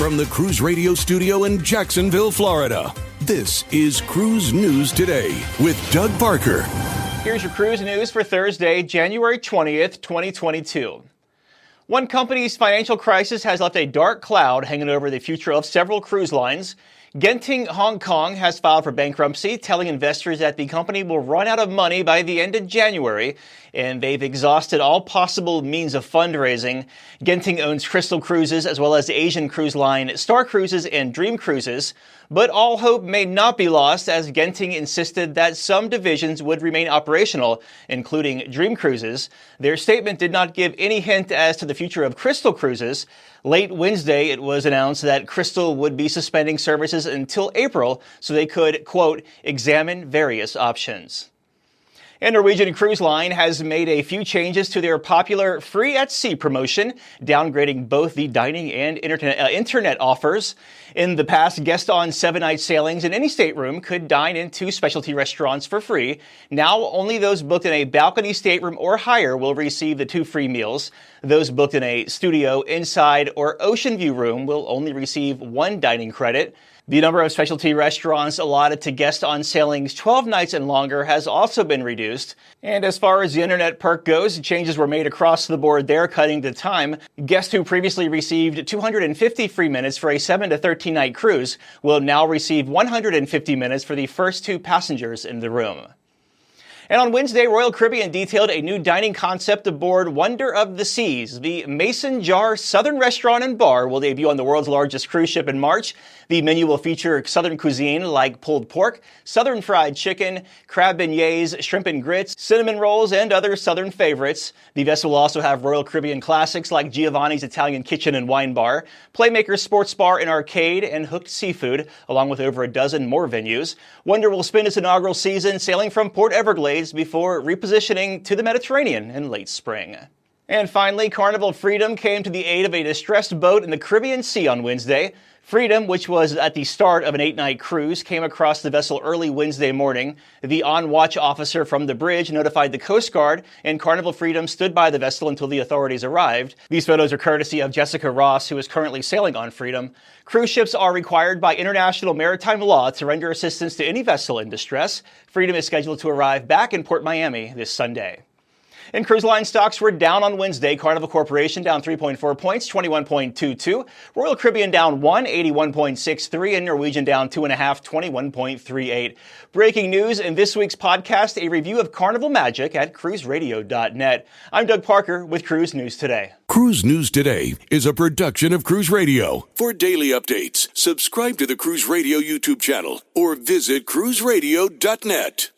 From the Cruise Radio studio in Jacksonville, Florida, this is Cruise News Today with Doug Parker. Here's your cruise news for Thursday, January 20th, 2022. One company's financial crisis has left a dark cloud hanging over the future of several cruise lines. Genting Hong Kong has filed for bankruptcy, telling investors that the company will run out of money by the end of January, and they've exhausted all possible means of fundraising. Genting owns Crystal Cruises as well as the Asian cruise line Star Cruises and Dream Cruises. But all hope may not be lost, as Genting insisted that some divisions would remain operational, including Dream Cruises. Their statement did not give any hint as to the future of Crystal Cruises. Late Wednesday, it was announced that Crystal would be suspending services until April so they could, quote, examine various options. And Norwegian Cruise Line has made a few changes to their popular Free at Sea promotion, downgrading both the dining and internet offers. In the past, guests on 7-night sailings in any stateroom could dine in 2 specialty restaurants for free. Now, only those booked in a balcony stateroom or higher will receive the 2 free meals. Those booked in a studio, inside, or ocean view room will only receive 1 dining credit. The number of specialty restaurants allotted to guests on sailings 12 nights and longer has also been reduced. And as far as the internet perk goes, changes were made across the board there, cutting the time. Guests who previously received 250 free minutes for a 7 to 13 night cruise will now receive 150 minutes for the first 2 passengers in the room. And on Wednesday, Royal Caribbean detailed a new dining concept aboard Wonder of the Seas. The Mason Jar Southern Restaurant and Bar will debut on the world's largest cruise ship in March. The menu will feature Southern cuisine like pulled pork, Southern fried chicken, crab beignets, shrimp and grits, cinnamon rolls, and other Southern favorites. The vessel will also have Royal Caribbean classics like Giovanni's Italian Kitchen and Wine Bar, Playmaker's Sports Bar and Arcade, and Hooked Seafood, along with over a dozen more venues. Wonder will spend its inaugural season sailing from Port Everglades before repositioning to the Mediterranean in late spring. And finally, Carnival Freedom came to the aid of a distressed boat in the Caribbean Sea on Wednesday. Freedom, which was at the start of an 8-night cruise, came across the vessel early Wednesday morning. The on-watch officer from the bridge notified the Coast Guard, and Carnival Freedom stood by the vessel until the authorities arrived. These photos are courtesy of Jessica Ross, who is currently sailing on Freedom. Cruise ships are required by international maritime law to render assistance to any vessel in distress. Freedom is scheduled to arrive back in Port Miami this Sunday. And cruise line stocks were down on Wednesday. Carnival Corporation down 3.4 points, 21.22. Royal Caribbean down 1, 81.63. And Norwegian down 2.5, 21.38. Breaking news in this week's podcast, a review of Carnival Magic at cruiseradio.net. I'm Doug Parker with Cruise News Today. Cruise News Today is a production of Cruise Radio. For daily updates, subscribe to the Cruise Radio YouTube channel or visit cruiseradio.net.